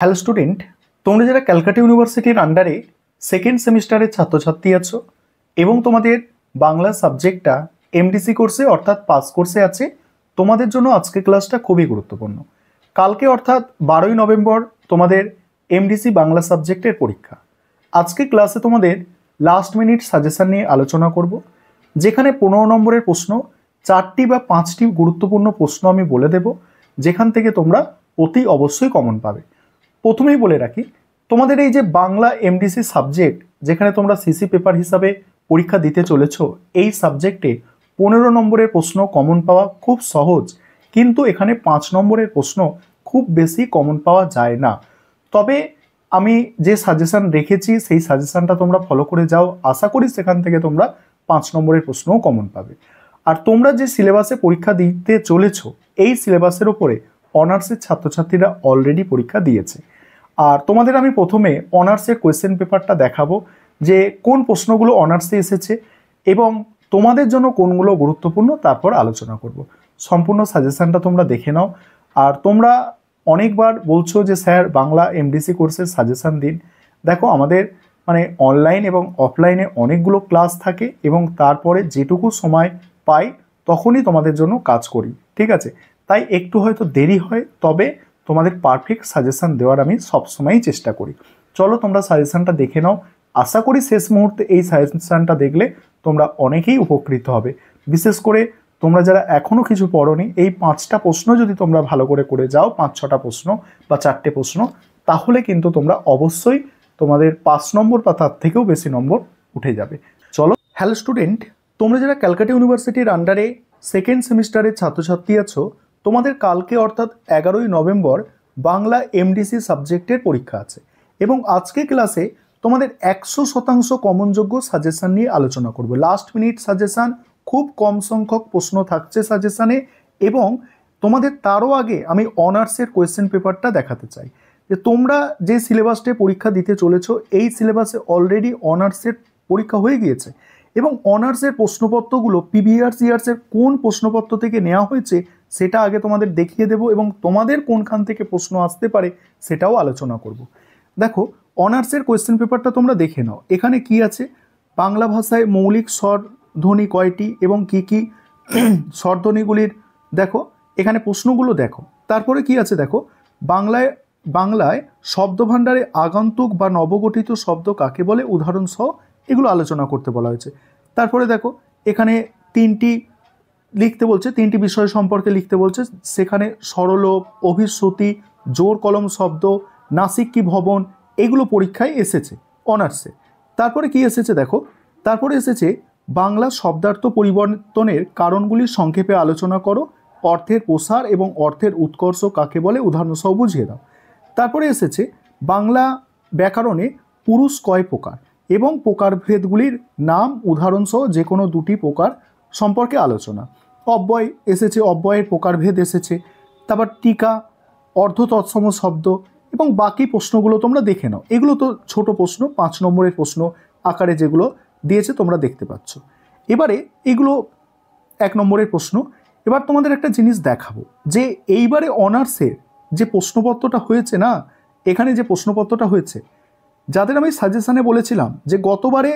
Hello student, তোমরা যারা ক্যালকাটা ইউনিভার্সিটির আন্ডারে সেকেন্ড সেমিস্টারের ছাত্রছাত্রী আছো এবং তোমাদের বাংলা সাবজেক্টটা এমডিসি কোর্সে অর্থাৎ পাস কোর্সে আছে, তোমাদের জন্য আজকে ক্লাসটা খুবই গুরুত্বপূর্ণ। কালকে অর্থাৎ 12ই নভেম্বর তোমাদের এমডিসি বাংলা সাবজেক্টের পরীক্ষা। আজকে ক্লাসে তোমাদের লাস্ট মিনিট সাজেশন নিয়ে আলোচনা করব, যেখানে 15 নম্বরের প্রশ্ন 4টি বা 5টি গুরুত্বপূর্ণ প্রশ্ন আমি বলে দেব, যেখান থেকে তোমরা অতি অবশ্যই কমন পাবে। প্রথমেই বলে রাখি, তোমাদের এই যে বাংলা এমডিসি সাবজেক্ট, যেখানে তোমরা সিসি পেপার হিসাবে পরীক্ষা দিতে চলেছো, এই সাবজেক্টে 15 নম্বরের প্রশ্ন কমন পাওয়া খুব সহজ, কিন্তু এখানে 5 নম্বরের প্রশ্ন খুব বেশি কমন পাওয়া যায় না। তবে আমি যে সাজেশন রেখেছি সেই সাজেশনটা তোমরা ফলো করে যাও, আশা করি সেখান থেকে তোমরা 5 নম্বরের প্রশ্নও কমন পাবে। আর তোমরা যে সিলেবাসে পরীক্ষা দিতে চলেছো, এই সিলেবাসের উপরে অনার্সের ছাত্রছাত্রীরা অলরেডি পরীক্ষা দিয়েছে। আর তোমাদের আমি প্রথমে অনার্সের কোয়েশ্চেন পেপারটা দেখাবো, যে কোন প্রশ্নগুলো অনার্সে এসেছে এবং তোমাদের জন্য কোনগুলো গুরুত্বপূর্ণ, তারপর আলোচনা করব। সম্পূর্ণ সাজেশনটা তোমরা দেখে নাও। আর তোমরা অনেকবার বলছো যে স্যার বাংলা এমডিসি কোর্সের সাজেশন দিন। দেখো, আমাদের অনলাইন এবং অফলাইনে অনেকগুলো ক্লাস থাকে এবং তারপরে যেটুকু সময় পাই তখনই তোমাদের জন্য কাজ করি, ঠিক আছে? তাই একটু হয়তো দেরি হয়, তবে তোমাদের পারফেক্ট সাজেশন দেওয়ার আমি সবসময়ই চেষ্টা করি। চলো তোমরা সাজেশনটা দেখে নাও। আশা করি শেষ মুহূর্তে এই সাজেশনটা দেখলে তোমরা অনেকেই উপকৃত হবে। বিশেষ করে তোমরা যারা এখনও কিছু পড়োনি, এই 5টা প্রশ্ন যদি তোমরা ভালো করে যাও, 5-6টা প্রশ্ন বা 4টে প্রশ্ন, তাহলে কিন্তু তোমরা অবশ্যই তোমাদের 5 নম্বর বা তার থেকেও বেশি নম্বর উঠে যাবে। চলো। হ্যালো স্টুডেন্ট, তোমরা যারা ক্যালকাটা ইউনিভার্সিটির আন্ডারে সেকেন্ড সেমিস্টারের ছাত্রছাত্রী আছো, তোমাদের কালকে অর্থাৎ 11ই নভেম্বর বাংলা এমডিসি সাবজেক্টের পরীক্ষা আছে এবং আজকে ক্লাসে তোমাদের 100% কমনযোগ্য সাজেশন নিয়ে আলোচনা করব। লাস্ট মিনিট সাজেশন, খুব কম সংখ্যক প্রশ্ন থাকছে সাজেশনে, এবং তোমাদের তারও আগে আমি অনার্সের কোয়েশ্চেন পেপারটা দেখাতে চাই। যে তোমরা যে সিলেবাসটে পরীক্ষা দিতে চলেছো, এই সিলেবাসে অলরেডি অনার্সের পরীক্ষা হয়ে গিয়েছে এবং অনার্সের প্রশ্নপত্রগুলো প্রিভিয়াস ইয়ার্সের কোন প্রশ্নপত্র থেকে নেওয়া হয়েছে সেটা আগে তোমাদের দেখিয়ে দেব এবং তোমাদের কোনখান থেকে প্রশ্ন আসতে পারে সেটাও আলোচনা করব। দেখো, অনার্সের কোয়েশ্চেন পেপারটা তোমরা দেখে নাও। এখানে কি আছে, বাংলা ভাষায় মৌলিক স্বরধ্বনি কয়টি এবং কি কি স্বরধ্বনিগুলির দেখো, এখানে প্রশ্নগুলো দেখো। তারপরে কি আছে দেখো, বাংলায় শব্দভাণ্ডারে আগন্তুক বা নবগঠিত শব্দ কাকে বলে, উদাহরণ সহ এগুলো আলোচনা করতে বলা হয়েছে। তারপরে দেখো, এখানে 3টি লিখতে বলছে, 3টি বিষয় সম্পর্কে লিখতে বলছে। সেখানে সরলোপ, অভিশ্রুতি, জোর কলম শব্দ, নাসিক কি ভবন, এগুলো পরীক্ষায় এসেছে অনার্সে। তারপরে কি এসেছে দেখো, তারপরে এসেছে বাংলা শব্দার্থ পরিবর্তনের কারণগুলি সংক্ষেপে আলোচনা করো, অর্থের প্রসার এবং অর্থের উৎকর্ষ কাকে বলে, উদাহরণ সহ বুঝিয়ে দাও। তারপরে এসেছে বাংলা ব্যাকরণে পুরুষ কয় প্রকার এবং প্রকারভেদগুলির নাম, উদাহরণ সহ যে কোনো 2টি প্রকার সম্পর্কে আলোচনা। অব্যয় এসেছে, অব্যয়ের প্রকারভেদ এসেছে। তারপর টিকা, অর্ধ তৎসম শব্দ এবং বাকি প্রশ্নগুলো তোমরা দেখে নাও। এগুলো তো ছোট প্রশ্ন, 5 নম্বরের প্রশ্ন আকারে যেগুলো দিয়েছে তোমরা দেখতে পাচ্ছ। এবারে এগুলো 1 নম্বরের প্রশ্ন। এবার তোমাদের একটা জিনিস দেখাবো, যে এইবারে অনার্সের যে প্রশ্নপত্রটা হয়েছে না, এখানে যে প্রশ্নপত্রটা হয়েছে, যাদের আমি সাজেশানে বলেছিলাম যে গতবারে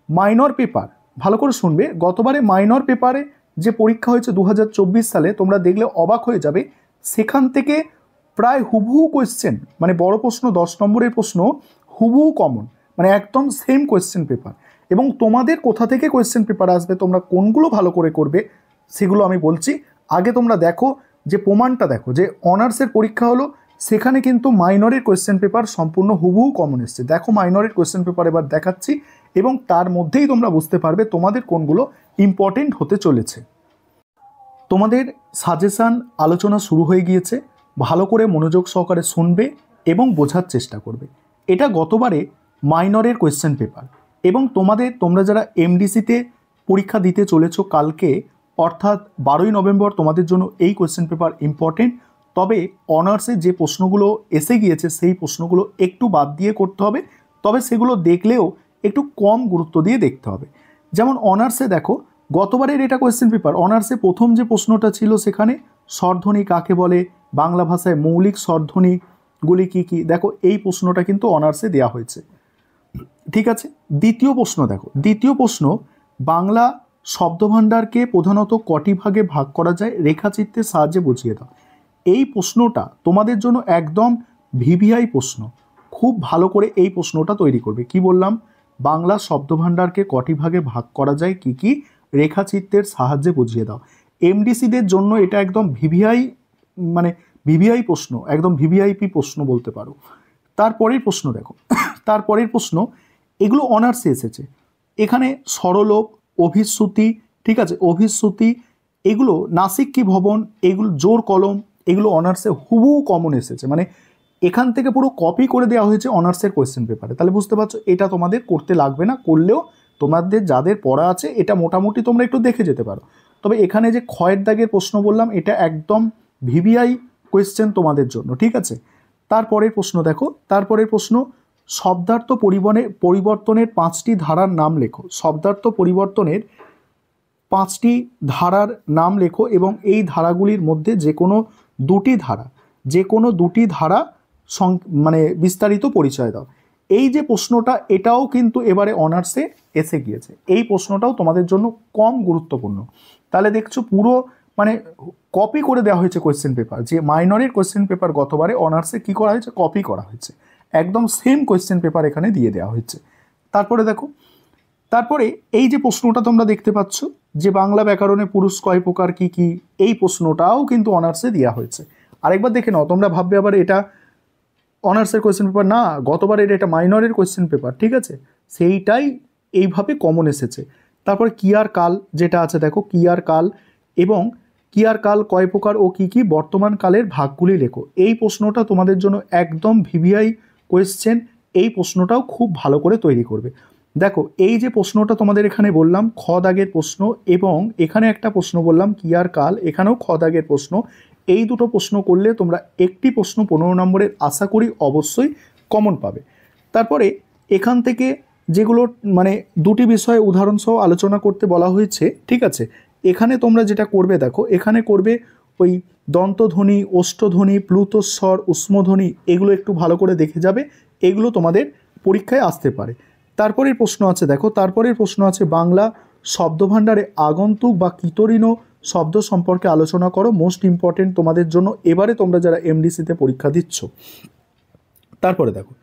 মাইনর পেপার, ভালো করে শুনবে, গতবারে মাইনর পেপারে যে পরীক্ষা হয়েছে 2024 সালে, তোমরা দেখলে অবাক হয়ে যাবে, সেখান থেকে প্রায় হুবহু কোয়েশ্চেন, বড় প্রশ্ন 10 নম্বরের প্রশ্ন হুবহু কমন, একদম সেম কোয়েশ্চেন পেপার। এবং তোমাদের কোথা থেকে কোয়েশ্চেন পেপার আসবে, তোমরা কোনগুলো ভালো করে করবে সেগুলো আমি বলছি। আগে তোমরা দেখো, যে প্রমাণটা দেখো, যে অনার্সের পরীক্ষা হলো, সেখানে কিন্তু মাইনরের কোয়েশ্চেন পেপার সম্পূর্ণ হুবহু কমন এসছে। দেখো মাইনরের কোয়েশ্চেন পেপার এবার দেখাচ্ছি এবং তার মধ্যেই তোমরা বুঝতে পারবে তোমাদের কোনগুলো ইম্পর্টেন্ট হতে চলেছে। তোমাদের সাজেশান আলোচনা শুরু হয়ে গিয়েছে, ভালো করে মনোযোগ সহকারে শুনবে এবং বোঝার চেষ্টা করবে। এটা গতবারে মাইনরের কোয়েশ্চেন পেপার এবং তোমরা যারা এমডিসিতে পরীক্ষা দিতে চলেছো কালকে অর্থাৎ 12ই নভেম্বর, তোমাদের জন্য এই কোয়েশ্চেন পেপার ইম্পর্টেন্ট। তবে অনার্সে যে প্রশ্নগুলো এসে গিয়েছে সেই প্রশ্নগুলো একটু বাদ দিয়ে করতে হবে, তবে সেগুলো দেখলেও একটু কম গুরুত্ব দিয়ে দেখতে হবে। যেমন অনার্সে দেখো, গতবারের এটা কোয়েশ্চেন পেপার, অনার্সে প্রথম যে প্রশ্নটা ছিল সেখানে স্বরধ্বনি কাকে বলে, বাংলা ভাষায় মৌলিক স্বরধ্বনি গুলি কি কি, দেখো এই প্রশ্নটা কিন্তু অনার্সে দেওয়া হয়েছে। ঠিক আছে, দ্বিতীয় প্রশ্ন দেখো, দ্বিতীয় প্রশ্ন, বাংলা শব্দভাণ্ডারকে প্রধানত কটি ভাগে ভাগ করা যায় রেখাচিত্রের সাহায্যে বুঝিয়ে দাও। এই প্রশ্নটা তোমাদের জন্য একদম ভিভিআই প্রশ্ন, খুব ভালো করে এই প্রশ্নটা তৈরি করবে। কি বললাম, বাংলা শব্দভাণ্ডারকে কটি ভাগে ভাগ করা যায় কি কি রেখাচিত্রের সাহায্যে বুঝিয়ে দাও। এমডিসিদের জন্য এটা একদম ভিভিআই, মানে ভিভিআই প্রশ্ন, একদম ভিভিআইপি প্রশ্ন বলতে পারো। তারপরের প্রশ্ন দেখো, তারপরের প্রশ্ন, এগুলো অনার্সে এসেছে। এখানে সরলোক, অভিশ্রুতি, ঠিক আছে, অভিশ্রুতি, এগুলো নাসিক কি ভবন, এগুলো জোর কলম, এগুলো অনার্সে হুবহু কমন এসেছে, মানে এখান থেকে পুরো কপি করে দেওয়া হয়েছে অনার্সের কোয়েশ্চেন পেপারে। তাহলে বুঝতে পারছো এটা তোমাদের করতে লাগবে না, করলেও তোমাদের যাদের পড়া আছে এটা মোটামুটি তোমরা একটু দেখে যেতে পারো। তবে এখানে যে ক্ষয়ের দাগের প্রশ্ন বললাম এটা একদম ভিভিআই কোয়েশ্চেন তোমাদের জন্য, ঠিক আছে। তারপরের প্রশ্ন দেখো, তারপরের প্রশ্ন, শব্দার্থ পরিবর্তনের 5টি ধারার নাম লেখো। শব্দার্থ পরিবর্তনের 5টি ধারার নাম লেখো এবং এই ধারাগুলির মধ্যে যে কোনো দুটি ধারা মানে বিস্তারিত পরিচয় দাও। এই যে প্রশ্নটা, এটাও কিন্তু এবারে অনার্সে এসে গিয়েছে। এই প্রশ্নটাও তোমাদের জন্য কম গুরুত্বপূর্ণ। তাহলে দেখছো পুরো মানে কপি করে দেওয়া হয়েছে কোয়েশ্চেন পেপার, যে মাইনরের কোয়েশ্চেন পেপার গতবারে অনার্সে কি করা হয়েছে, কপি করা হয়েছে, একদম সেম কোয়েশ্চেন পেপার এখানে দিয়ে দেওয়া হয়েছে। তারপরে দেখো, তারপরে এই যে প্রশ্নটা তোমরা দেখতে পাচ্ছ যে বাংলা ব্যাকরণে পুরুষ কয় প্রকার কি কি, এই প্রশ্নটাও কিন্তু অনার্সে দেওয়া হয়েছে। আরেকবার দেখে নাও, তোমরা ভাববে আবার এটা অনার্সের কোয়েশ্চেন পেপার না, গতবারের এটা মাইনরের কোয়েশ্চেন পেপার, ঠিক আছে, সেইটাই এইভাবে কমন এসেছে। তারপরে কি আর কাল যেটা আছে দেখো, কি আর কাল এবং কি আর কাল কয় প্রকার ও কি কি বর্তমান কালের ভাগগুলি লেখো। এই প্রশ্নটা তোমাদের জন্য একদম ভিভিআই কোয়েশ্চেন, এই প্রশ্নটাও খুব ভালো করে তৈরি করবে। দেখো এই যে প্রশ্নটা তোমাদের এখানে বললাম খ দাগের প্রশ্ন, এবং এখানে একটা প্রশ্ন বললাম কি আর কাল, এখানেও খ দাগের প্রশ্ন। এই দুটো প্রশ্ন করলে তোমরা একটি প্রশ্ন 15 নম্বরের আশা করি অবশ্যই কমন পাবে। তারপরে এখান থেকে যেগুলো মানে দুটি বিষয়ে উদাহরণসহ আলোচনা করতে বলা হয়েছে, ঠিক আছে, এখানে তোমরা যেটা করবে দেখো, এখানে করবে ওই দন্তধ্বনি, ওষ্ঠধ্বনি, প্লুতস্বর, উষ্মধ্বনি, এগুলো একটু ভালো করে দেখে যাবে, এগুলো তোমাদের পরীক্ষায় আসতে পারে। তারপরের প্রশ্ন আছে দেখো, তারপরের প্রশ্ন আছে বাংলা শব্দভাণ্ডারে আগন্তুক বা কিতরিণ শব্দ সম্পর্কে আলোচনা করো। মোস্ট ইম্পর্টেন্ট তোমাদের জন্য এবারে তোমরা যারা এমডিসিতে পরীক্ষা দিচ্ছ। তারপরে দেখো,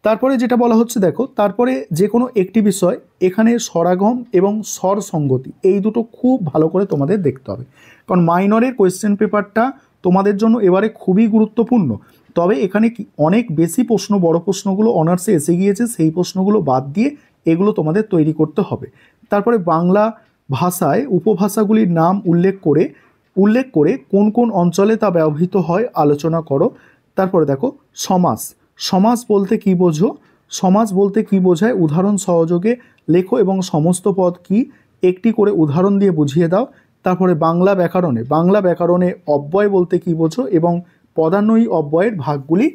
তারপরে যেটা বলা হচ্ছে দেখো, তারপরে যে কোনো একটি বিষয়, এখানে স্বরাগম এবং স্বর সঙ্গতি এই দুটো খুব ভালো করে তোমাদের দেখতে হবে, কারণ মাইনরের কোয়েশ্চেন পেপারটা তোমাদের জন্য এবারে খুবই গুরুত্বপূর্ণ। তবে এখানে অনেক বেশি প্রশ্ন, বড় প্রশ্নগুলো অনার্সে এসে গিয়েছে, সেই প্রশ্নগুলো বাদ দিয়ে এগুলো তোমাদের তৈরি করতে হবে। তারপরে বাংলা ভাষায় উপভাষাগুলির নাম উল্লেখ করে কোন কোন অঞ্চলে তা ব্যবহৃত হয় আলোচনা করো। তারপরে দেখো সমাস বলতে কি বোঝো, সমাস বলতে কি বোঝায় উদাহরণ সহযোগে লেখো এবং সমস্ত পদ কি একটি করে উদাহরণ দিয়ে বুঝিয়ে দাও। তারপরে বাংলা ব্যাকরণে অব্যয় বলতে কি বোঝো এবং পদান্বয়ী অব্যয়ের ভাগগুলি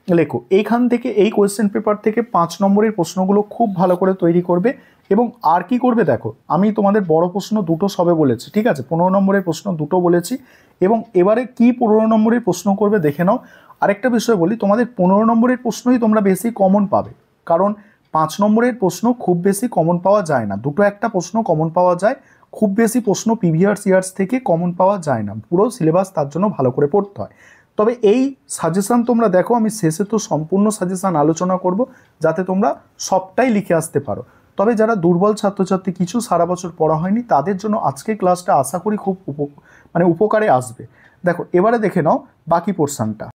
লেখো। এইখান থেকে এই কোয়েশ্চেন পেপার থেকে 5 নম্বরের প্রশ্নগুলো খুব ভালো করে তৈরি করবে। এবং আর কি করবে দেখো, আমি তোমাদের বড় প্রশ্ন দুটো সবে বলেছি, ঠিক আছে, 15 নম্বরের প্রশ্ন দুটো বলেছি, এবং এবারে কি 15 নম্বরের প্রশ্ন করবে দেখে নাও। আরেকটা বিষয় বলি, তোমাদের 15 নম্বরের প্রশ্নই তোমরা বেশি কমন পাবে, কারণ 5 নম্বরের প্রশ্ন খুব বেশি কমন পাওয়া যায় না, দুটো একটা প্রশ্ন কমন পাওয়া যায়, খুব বেশি প্রশ্ন প্রিভিয়াস ইয়ার্স থেকে কমন পাওয়া যায় না, পুরো সিলেবাস তার জন্য ভালো করে পড়তে হয়। তবে এই সাজেশান তোমরা দেখো, আমি শেষে তো সম্পূর্ণ সাজেশান আলোচনা করব যাতে তোমরা সবটাই লিখে আসতে পারো। তবে যারা দুর্বল ছাত্রছাত্রী, কিছু সারা বছর পড়া হয়নি, তাদের জন্য আজকের ক্লাসটা আশা করি খুব উপকারে আসবে। দেখো এবারে দেখে নাও বাকি পোর্শনটা।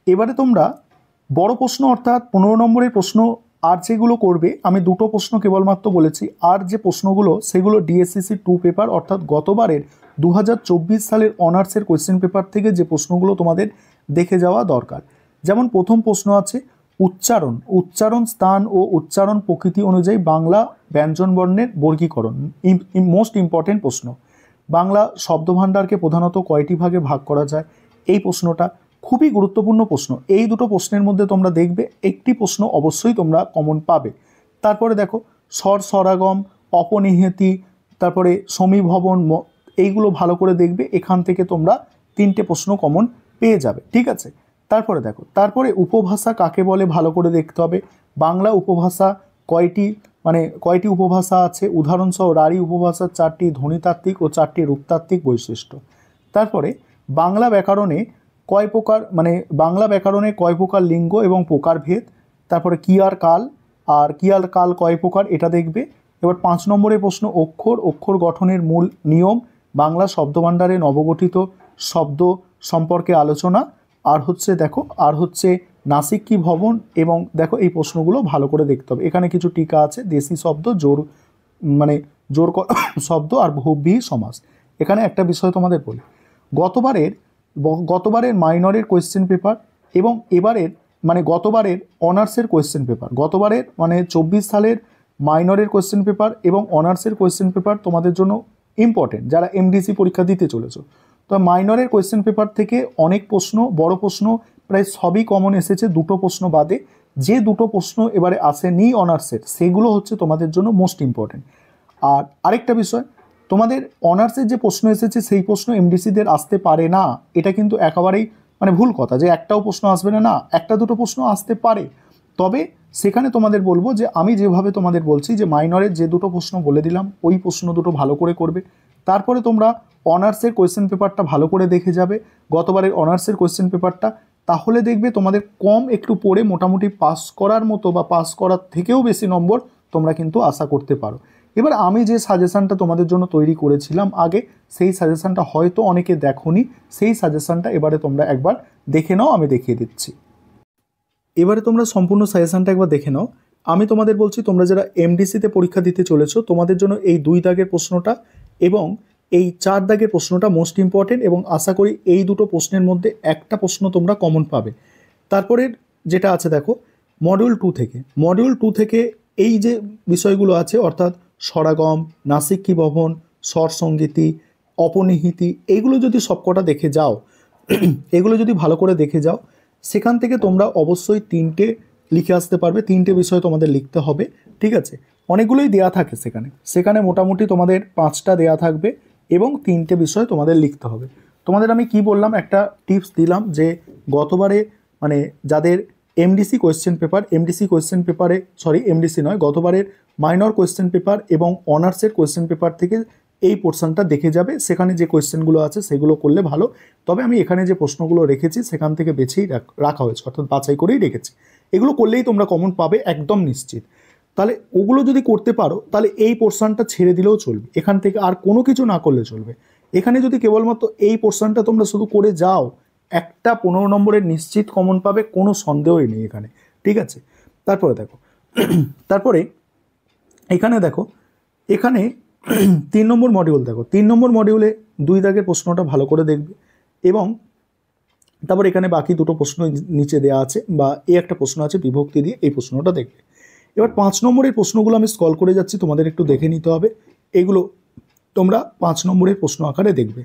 এবারে তোমরা বড় প্রশ্ন অর্থাৎ 15 নম্বরের প্রশ্ন আর যেগুলো করবে, আমি দুটো প্রশ্ন কেবলমাত্র বলেছি, আর যে প্রশ্নগুলো সেগুলো ডিএসসিসি 2 পেপার অর্থাৎ গতবারের 2024 সালের অনার্সের কোয়েশ্চেন পেপার থেকে যে প্রশ্নগুলো তোমাদের দেখে যাওয়া দরকার। যেমন প্রথম প্রশ্ন আছে উচ্চারণ স্থান ও উচ্চারণ প্রকৃতি অনুযায়ী বাংলা ব্যঞ্জনবর্ণের বর্গীকরণ, মোস্ট ইম্পর্টেন্ট প্রশ্ন। বাংলা শব্দভাণ্ডারকে প্রধানত কয়টি ভাগে ভাগ করা যায়, এই প্রশ্নটা খুবই গুরুত্বপূর্ণ প্রশ্ন। এই দুটো প্রশ্নের মধ্যে তোমরা দেখবে একটি প্রশ্ন অবশ্যই তোমরা কমন পাবে। তারপরে দেখো স্বরাগম, অপনিহতি, তারপরে সমীভবন, এইগুলো ভালো করে দেখবে, এখান থেকে তোমরা 3টে প্রশ্ন কমন পেয়ে যাবে, ঠিক আছে। তারপরে দেখো, তারপরে উপভাষা কাকে বলে ভালো করে দেখতে হবে। বাংলা উপভাষা কয়টি উপভাষা আছে, উদাহরণসহ রাঢ়ী উপভাষার 4টি ধ্বনিতাত্ত্বিক ও 4টি রূপতাত্ত্বিক বৈশিষ্ট্য। তারপরে বাংলা ব্যাকরণে বাংলা ব্যাকরণে কয় প্রকার লিঙ্গ এবং প্রকারভেদ। তারপরে কি আর কাল কয় প্রকার এটা দেখবে। এবার 5 নম্বরের প্রশ্ন, অক্ষর গঠনের মূল নিয়ম, বাংলা শব্দভাণ্ডারে নবগঠিত শব্দ সম্পর্কে আলোচনা। আর হচ্ছে নাসিক কি ভবন। এবং দেখো এই প্রশ্নগুলো ভালো করে দেখতে হবে। এখানে কিছু টিকা আছে, দেশি শব্দ, জোর শব্দ আর বহুব্রীহি সমাস। এখানে একটা বিষয় তোমাদের বলি, গতবারের মাইনরের কোয়েশ্চেন পেপার এবং গতবারের অনার্সের কোয়েশ্চেন পেপার, 24 সালের মাইনরের কোয়েশ্চেন পেপার এবং অনার্সের কোয়েশ্চেন পেপার তোমাদের জন্য ইম্পর্টেন্ট যারা এমডিসি পরীক্ষা দিতে চলেছো। তো মাইনরের কোয়েশ্চেন পেপার থেকে অনেক প্রশ্ন, বড় প্রশ্ন প্রায় সবই কমন এসেছে, 2টো প্রশ্ন বাদে। যে 2টো প্রশ্ন এবারে আসেনি অনার্সের, সেগুলো হচ্ছে তোমাদের জন্য মোস্ট ইম্পর্টেন্ট। আর আরেকটা বিষয়, তোমাদের অনার্সের যে প্রশ্ন এসেছে সেই প্রশ্ন এমডিসিদের আসতে পারে না, এটা কিন্তু একেবারেই ভুল কথা যে একটাও প্রশ্ন আসবে না, একটা দুটো প্রশ্ন আসতে পারে। তবে সেখানে তোমাদের বলবো যে আমি যেভাবে তোমাদের বলছি যে মাইনরের যে 2টো প্রশ্ন বলে দিলাম, ওই প্রশ্ন 2টো ভালো করে করবে। তারপরে তোমরা অনার্সের কোয়েশ্চেন পেপারটা ভালো করে দেখে যাবে, গতবারের অনার্সের কোয়েশ্চেন পেপারটা, তাহলে দেখবে তোমাদের কম একটু পড়ে মোটামুটি পাস করার মতো বা পাস করার থেকেও বেশি নম্বর তোমরা কিন্তু আশা করতে পারো। এবার আমি যে সাজেশানটা তোমাদের জন্য তৈরি করেছিলাম আগে, সেই সাজেশানটা হয়তো অনেকে দেখোনি, সেই সাজেশানটা এবারে তোমরা একবার দেখে নাও, আমি দেখিয়ে দিচ্ছি। এবারে তোমরা সম্পূর্ণ সাজেশানটা একবার দেখে নাও। আমি তোমাদের বলছি, তোমরা যারা এমডিসিতে পরীক্ষা দিতে চলেছো তোমাদের জন্য এই 2 দাগের প্রশ্নটা এবং এই 4 দাগের প্রশ্নটা মোস্ট ইম্পর্টেন্ট, এবং আশা করি এই 2টো প্রশ্নের মধ্যে একটা প্রশ্ন তোমরা কমন পাবে। তারপরে যেটা আছে দেখো, মডিউল 2 থেকে এই যে বিষয়গুলো আছে, অর্থাৎ স্বরাগম, নাসিক কি ভবন, স্বর সঙ্গীতি, অপনিহিতি, এইগুলো যদি সবকটা দেখে যাও, এগুলো যদি ভালো করে দেখে যাও, সেখান থেকে তোমরা অবশ্যই 3টে লিখে আসতে পারবে। 3টে বিষয় তোমাদের লিখতে হবে, ঠিক আছে। অনেকগুলোই দেয়া থাকে সেখানে মোটামুটি তোমাদের 5টা দেয়া থাকবে এবং 3টে বিষয় তোমাদের লিখতে হবে। তোমাদের আমি কি বললাম, একটা টিপস দিলাম যে গতবারে যাদের এমডিসি গতবারের মাইনর কোয়েশ্চেন পেপার এবং অনার্সের কোয়েশ্চেন পেপার থেকে এই পোর্শনটা দেখে যাবে, সেখানে যে কোয়েশ্চেনগুলো আছে সেগুলো করলে ভালো। তবে আমি এখানে যে প্রশ্নগুলো রেখেছি সেখান থেকে বেছেই রাখা হয়েছে, অর্থাৎ বাছাই করেই রেখেছি। এগুলো করলেই তোমরা কমন পাবে একদম নিশ্চিত। তাহলে ওগুলো যদি করতে পারো তাহলে এই পোর্শনটা ছেড়ে দিলেও চলবে, এখান থেকে আর কোনো কিছু না করলে চলবে। এখানে যদি কেবলমাত্র এই পোর্শনটা তোমরা শুধু করে যাও, একটা 15 নম্বরের নিশ্চিত কমন পাবে, কোনো সন্দেহই নেই এখানে, ঠিক আছে। তারপরে দেখো, এখানে 3 নম্বর মডিউল দেখো, 3 নম্বর মডিউলে 2 দাগের প্রশ্নটা ভালো করে দেখবে এবং তারপর এখানে বাকি 2টো প্রশ্ন নিচে দেওয়া আছে, বা এই একটা প্রশ্ন আছে বিভক্তি দিয়ে, এই প্রশ্নটা দেখবে। এবার 5 নম্বরের প্রশ্নগুলো আমি স্ক্রল করে যাচ্ছি, তোমাদের একটু দেখে নিতে হবে। এগুলো তোমরা 5 নম্বরের প্রশ্ন আকারে দেখবে।